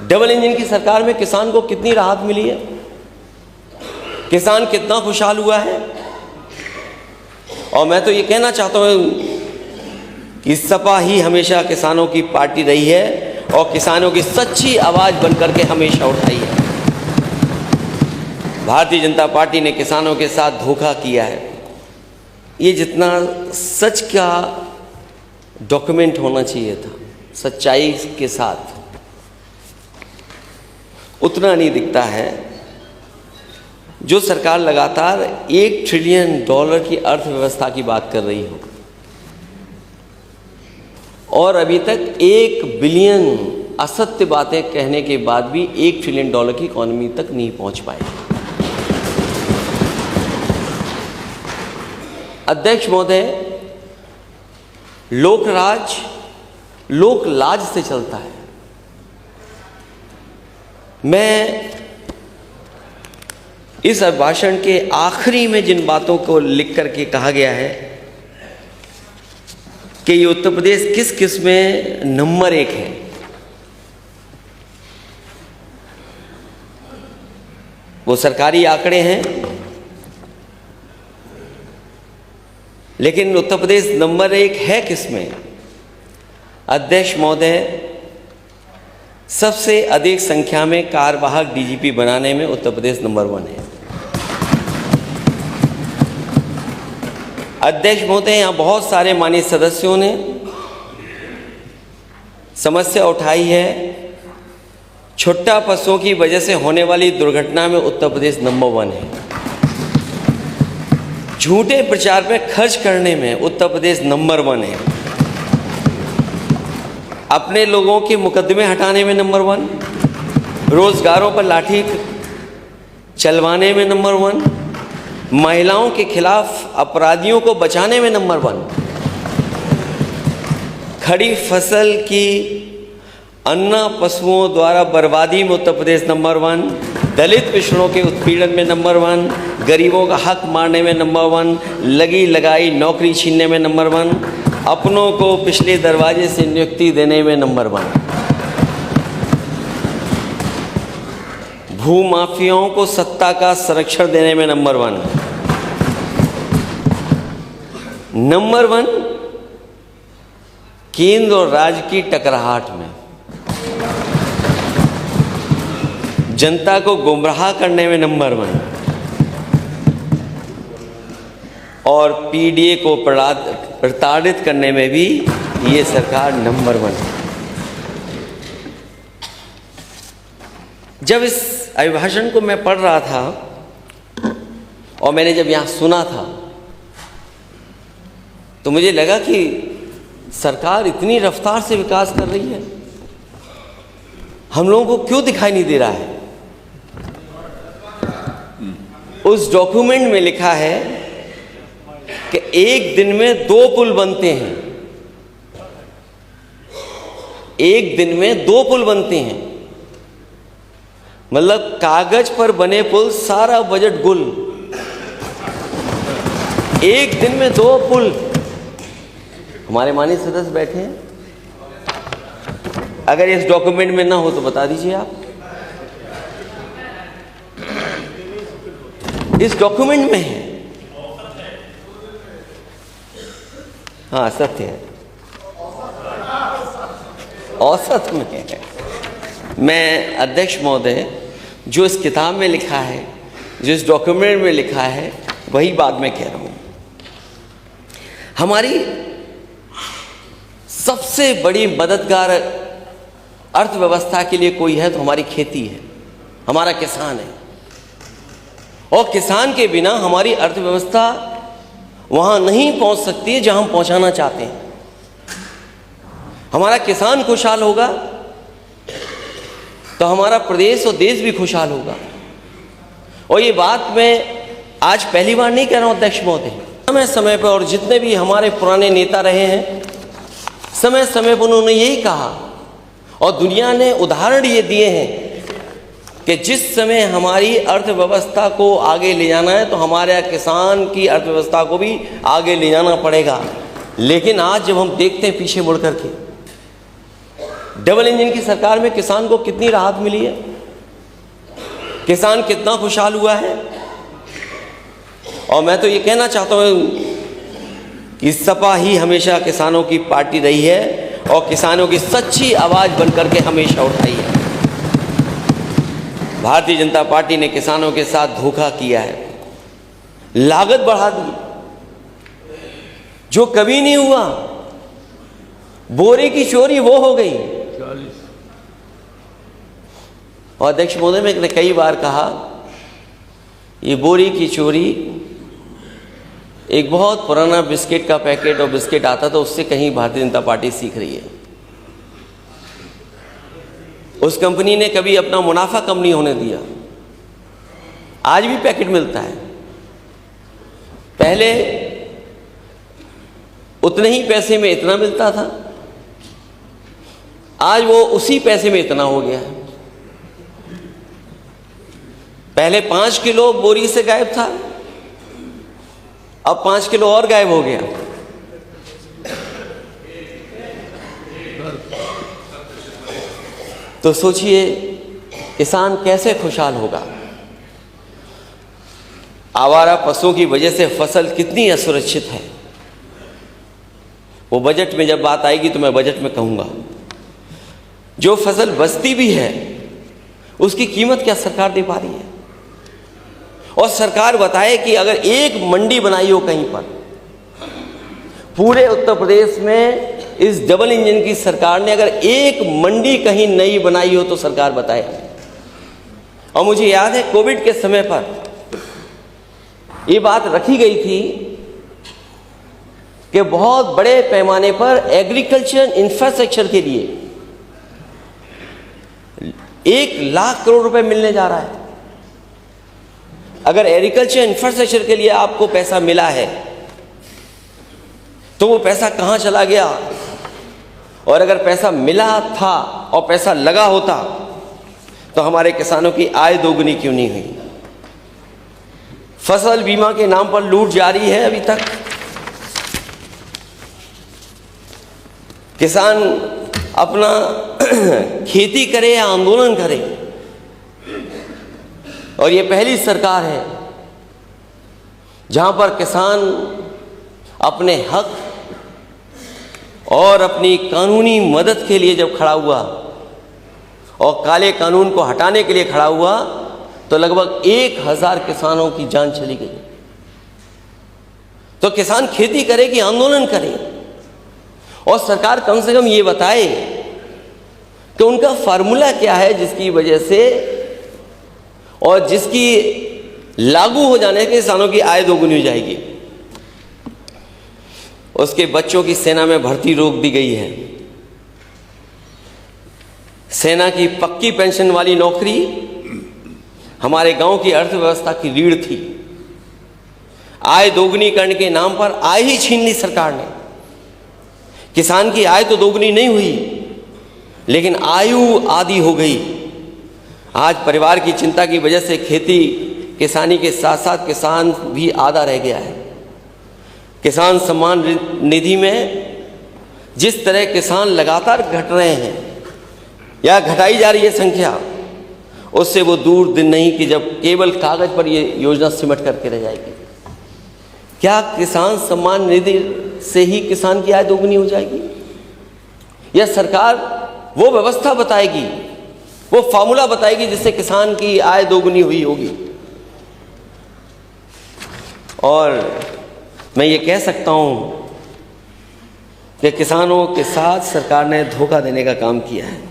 Double engine की सरकार में किसान को कितनी राहत मिली है, किसान कितना खुशहाल हुआ है। और मैं तो ये कहना चाहता हूँ कि सपा ही हमेशा किसानों की पार्टी रही है और किसानों की सच्ची आवाज़ बनकर के हमेशा उठाई है। भारतीय जनता पार्टी ने किसानों के साथ धोखा किया है। ये जितना सच का डॉक्यूमेंट होना चाहिए था, सच्चाई के साथ, उतना नहीं दिखता है। जो सरकार लगातार $1 ट्रिलियन की अर्थव्यवस्था की बात कर रही हो और अभी तक 1 बिलियन असत्य बातें कहने के बाद भी $1 ट्रिलियन की इकॉनमी तक नहीं पहुंच पाई। अध्यक्ष महोदय, लोकराज लोक लाज से चलता है। मैं इस अभिभाषण के आखिरी में जिन बातों को लिख करके कहा गया है कि ये उत्तर प्रदेश किस किस में नंबर 1 है, वो सरकारी आंकड़े हैं, लेकिन उत्तर प्रदेश नंबर 1 है किस में? अध्यक्ष महोदय, सबसे अधिक संख्या में कार्यवाहक डीजीपी बनाने में उत्तर प्रदेश नंबर 1 है। अध्यक्ष महोदय, यहाँ बहुत सारे माननीय सदस्यों ने समस्या उठाई है, छुट्टा पशुओं की वजह से होने वाली दुर्घटना में उत्तर प्रदेश नंबर 1 है। झूठे प्रचार पे खर्च करने में उत्तर प्रदेश नंबर 1 है। अपने लोगों के मुकदमे हटाने में नंबर 1, रोजगारों पर लाठी चलवाने में नंबर 1, महिलाओं के खिलाफ अपराधियों को बचाने में नंबर 1, खड़ी फसल की अन्ना पशुओं द्वारा बर्बादी में उत्तर प्रदेश नंबर 1, दलित पिछड़ों के उत्पीड़न में नंबर 1, गरीबों का हक मारने में नंबर 1, लगी लगाई नौकरी छीनने में नंबर 1, अपनों को पिछले दरवाजे से नियुक्ति देने में नंबर 1, भूमाफियाओं को सत्ता का संरक्षण देने में नंबर 1, नंबर 1 केंद्र और राज्य की टकराहट में, जनता को गुमराह करने में नंबर 1 और पीडीए को प्रताड़ित करने में भी ये सरकार नंबर 1 है। जब इस अभिभाषण को मैं पढ़ रहा था और मैंने जब यहाँ सुना था तो मुझे लगा कि सरकार इतनी रफ्तार से विकास कर रही है, हम लोगों को क्यों दिखाई नहीं दे रहा है? उस डॉक्यूमेंट में लिखा है कि एक दिन में 2 पुल बनते हैं, एक दिन में 2 पुल बनते हैं, मतलब कागज पर बने पुल, सारा बजट गुल। एक दिन में 2 पुल। हमारे माननीय सदस्य बैठे हैं, अगर इस डॉक्यूमेंट में ना हो तो बता दीजिए आप। इस डॉक्यूमेंट में है, हाँ सत्य है, औसत में है। मैं अध्यक्ष महोदय, जो इस किताब में लिखा है, जो इस डॉक्यूमेंट में लिखा है, वही बात मैं कह रहा हूँ। हमारी सबसे बड़ी मददगार अर्थव्यवस्था के लिए कोई है तो हमारी खेती है, हमारा किसान है। और किसान के बिना हमारी अर्थव्यवस्था वहाँ नहीं पहुँच सकती है जहाँ हम पहुँचाना चाहते हैं। हमारा किसान खुशहाल होगा तो हमारा प्रदेश और देश भी खुशहाल होगा। और ये बात मैं आज पहली बार नहीं कह रहा हूँ अध्यक्ष महोदय, समय समय पर, और जितने भी हमारे पुराने नेता रहे हैं, समय समय पर उन्होंने यही कहा और दुनिया ने उदाहरण ये दिए हैं कि जिस समय हमारी अर्थव्यवस्था को आगे ले जाना है तो हमारे किसान की अर्थव्यवस्था को भी आगे ले जाना पड़ेगा। लेकिन आज जब हम देखते हैं पीछे मुड़ करके डबल इंजन की सरकार में किसान को कितनी राहत मिली है, किसान कितना खुशहाल हुआ है। और मैं तो ये कहना चाहता हूँ कि सपा ही हमेशा किसानों की पार्टी रही है और किसानों की सच्ची आवाज़ बनकर के हमेशा उठाई है। भारतीय जनता पार्टी ने किसानों के साथ धोखा किया है, लागत बढ़ा दी जो कभी नहीं हुआ, बोरे की चोरी वो हो गई। और अध्यक्ष महोदय, मैंने कई बार कहा ये बोरी की चोरी एक बहुत पुराना बिस्किट का पैकेट और बिस्किट आता था, उससे कहीं भारतीय जनता पार्टी सीख रही है। उस कंपनी ने कभी अपना मुनाफा कम नहीं होने दिया, आज भी पैकेट मिलता है। पहले उतने ही पैसे में इतना मिलता था, आज वो उसी पैसे में इतना हो गया है। पहले 5 किलो बोरी से गायब था, अब 5 किलो और गायब हो गया। तो सोचिए किसान कैसे खुशहाल होगा। आवारा पशुओं की वजह से फसल कितनी असुरक्षित है, वो बजट में जब बात आएगी तो मैं बजट में कहूंगा। जो फसल बचती भी है उसकी कीमत क्या सरकार दे पा रही है? और सरकार बताए कि अगर एक मंडी बनाई हो कहीं पर, पूरे उत्तर प्रदेश में इस डबल इंजन की सरकार ने अगर एक मंडी कहीं नई बनाई हो तो सरकार बताए। और मुझे याद है कोविड के समय पर ये बात रखी गई थी कि बहुत बड़े पैमाने पर एग्रीकल्चर इंफ्रास्ट्रक्चर के लिए 1 लाख करोड़ रुपए मिलने जा रहा है। अगर एग्रीकल्चर इंफ्रास्ट्रक्चर के लिए आपको पैसा मिला है तो वो पैसा कहां चला गया? और अगर पैसा मिला था और पैसा लगा होता तो हमारे किसानों की आय दोगुनी क्यों नहीं हुई? फसल बीमा के नाम पर लूट जारी है अभी तक। किसान अपना खेती करे या आंदोलन करे, और ये पहली सरकार है जहां पर किसान अपने हक और अपनी कानूनी मदद के लिए जब खड़ा हुआ और काले कानून को हटाने के लिए खड़ा हुआ तो लगभग 1000 किसानों की जान चली गई। तो किसान खेती करे कि आंदोलन करे, और सरकार कम से कम ये बताए कि उनका फार्मूला क्या है जिसकी वजह से और जिसकी लागू हो जाने के किसानों की आय दोगुनी हो जाएगी। उसके बच्चों की सेना में भर्ती रोक दी गई है। सेना की पक्की पेंशन वाली नौकरी हमारे गांव की अर्थव्यवस्था की रीढ़ थी। आय दोगुनी करने के नाम पर आय ही छीन ली सरकार ने। किसान की आय तो दोगुनी नहीं हुई, लेकिन आयु आधी हो गई। आज परिवार की चिंता की वजह से खेती किसानी के साथ साथ किसान भी आधा रह गया है। किसान सम्मान निधि में जिस तरह किसान लगातार घट रहे हैं या घटाई जा रही है संख्या, उससे वो दूर दिन नहीं कि जब केवल कागज पर ये योजना सिमट करके रह जाएगी। क्या किसान सम्मान निधि से ही किसान की आय दोगुनी हो जाएगी, या सरकार वो व्यवस्था बताएगी, वो फार्मूला बताएगी जिससे किसान की आय दोगुनी हुई होगी? और मैं ये कह सकता हूं कि किसानों के साथ सरकार ने धोखा देने का काम किया है।